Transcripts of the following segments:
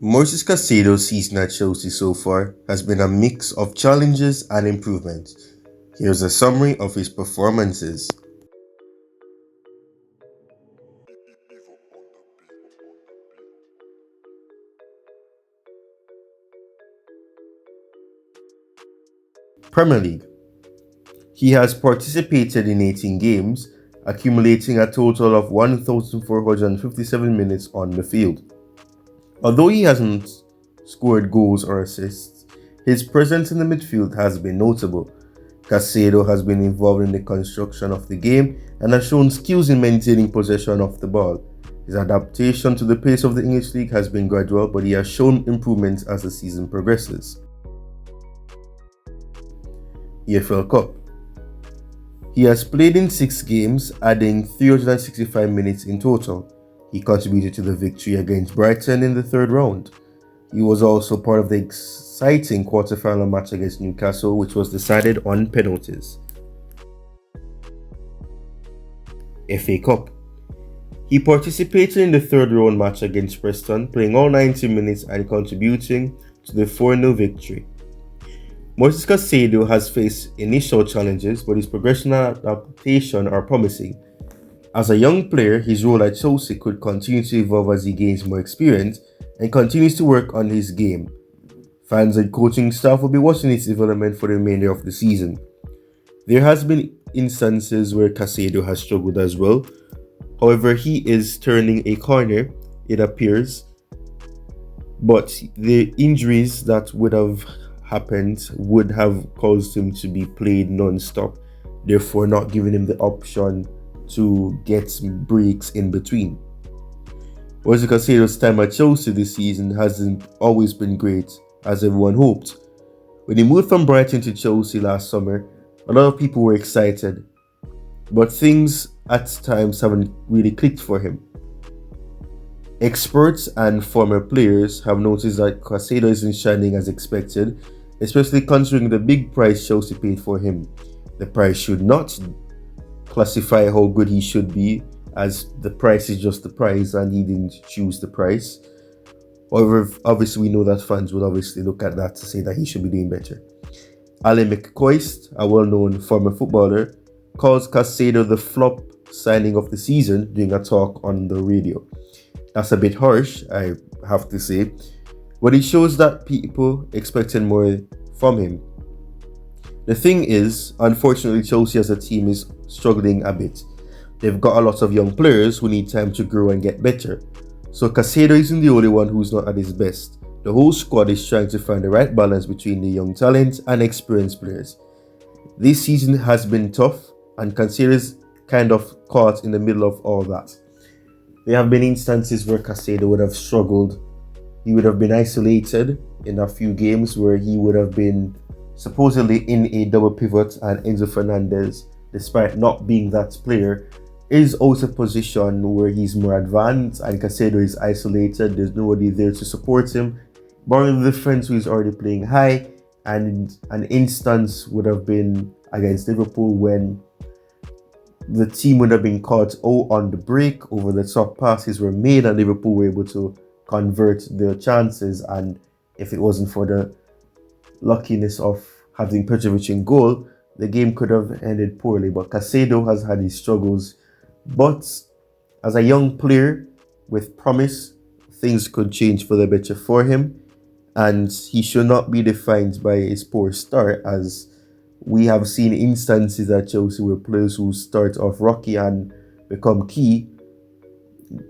Moisés Caicedo'S season at Chelsea so far has been a mix of challenges and improvements. Here's a summary of his performances. Premier League. He has participated in 18 games, accumulating a total of 1,457 minutes on the field. Although he hasn't scored goals or assists, his presence in the midfield has been notable. Caicedo has been involved in the construction of the game and has shown skills in maintaining possession of the ball. His adaptation to the pace of the English league has been gradual, but he has shown improvements as the season progresses. EFL Cup. He has played in 6 games, adding 365 minutes in total. He contributed to the victory against Brighton in the third round. He was also part of the exciting quarter-final match against Newcastle, which was decided on penalties. FA Cup. He participated in the third round match against Preston, playing all 90 minutes and contributing to the 4-0 victory. Moisés Caicedo has faced initial challenges, but his progression and adaptation are promising. As a young player, his role at Chelsea could continue to evolve as he gains more experience and continues to work on his game. Fans and coaching staff will be watching his development for the remainder of the season. There has been instances where Caicedo has struggled as well. However, he is turning a corner, it appears, but the injuries that would have happened would have caused him to be played non-stop, therefore not giving him the option to get breaks in between. Moisés Caicedo's time at Chelsea this season hasn't always been great, as everyone hoped. When he moved from Brighton to Chelsea last summer, a lot of people were excited, but things at times haven't really clicked for him. Experts and former players have noticed that Caicedo isn't shining as expected, especially considering the big price Chelsea paid for him. The price should not classify how good he should be, as the price is just the price and he didn't choose the price. However, obviously we know that fans will obviously look at that to say that he should be doing better. Ali McCoist, a well-known former footballer, calls Caicedo the flop signing of the season during a talk on the radio. That's a bit harsh, I have to say, but it shows that people expected more from him. The thing is, unfortunately, Chelsea as a team is struggling a bit. They've got a lot of young players who need time to grow and get better. So Caicedo isn't the only one who's not at his best. The whole squad is trying to find the right balance between the young talent and experienced players. This season has been tough, and Caicedo is kind of caught in the middle of all that. There have been instances where Caicedo would have struggled. He would have been isolated in a few games where he would have been supposedly in a double pivot, and Enzo Fernandez, despite not being that player, is out of position where he's more advanced and Caicedo is isolated. There's nobody there to support him. Barring the defense who is already playing high, and an instance would have been against Liverpool when the team would have been caught on the break. Over the top passes were made and Liverpool were able to convert their chances, and if it wasn't for the luckiness of having Petrovic in goal, the game could have ended poorly. But Caicedo has had his struggles, but as a young player with promise, things could change for the better for him, and he should not be defined by his poor start, as we have seen instances at Chelsea where players who start off rocky and become key,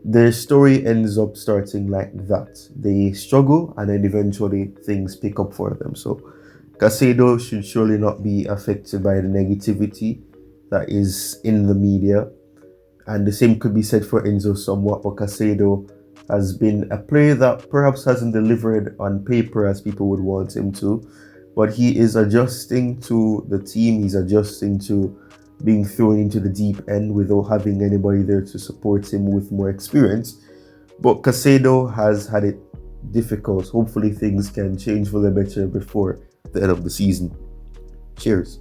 their story ends up starting like that. They struggle and then eventually things pick up for them. So Caicedo should surely not be affected by the negativity that is in the media. And the same could be said for Enzo somewhat, but Caicedo has been a player that perhaps hasn't delivered on paper as people would want him to. But he is adjusting to the team, he's adjusting to being thrown into the deep end without having anybody there to support him with more experience. But Caicedo has had it difficult. Hopefully things can change for the better before the end of the season. Cheers.